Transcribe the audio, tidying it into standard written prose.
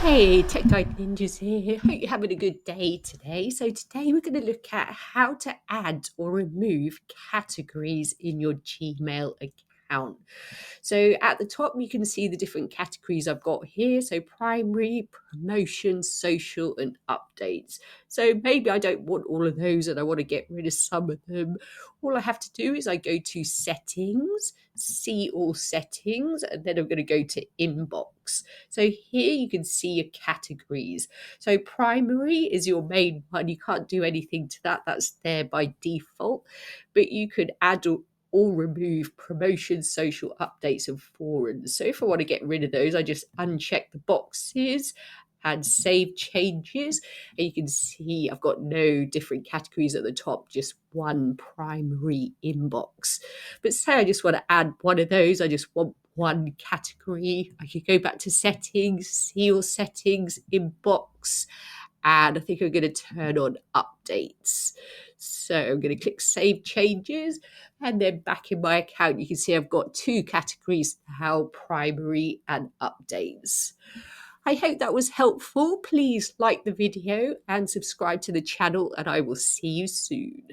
Hey, Tech Guide Ninjas here. Hope you're having a good day today. So today we're going to look at how to add or remove categories in your Gmail account. So at the top, you can see the different categories I've got here. So primary, promotion, social, and updates. So maybe I don't want all of those and I want to get rid of some of them. All I have to do is I go to settings, see all settings, and then I'm going to go to inbox. So here you can see your categories. So primary is your main one. You can't do anything to that. That's there by default. But you could add or remove promotions, social updates, and forums. So if I want to get rid of those, I just uncheck the boxes and save changes. And you can see I've got no different categories at the top, just one primary inbox. But say I just want to add one of those, I just want one category. I could go back to settings, see your settings, inbox, and I think I'm going to turn on updates. So I'm going to click save changes, and then back in my account, you can see I've got two categories now, primary and updates. I hope that was helpful. Please like the video and subscribe to the channel, and I will see you soon.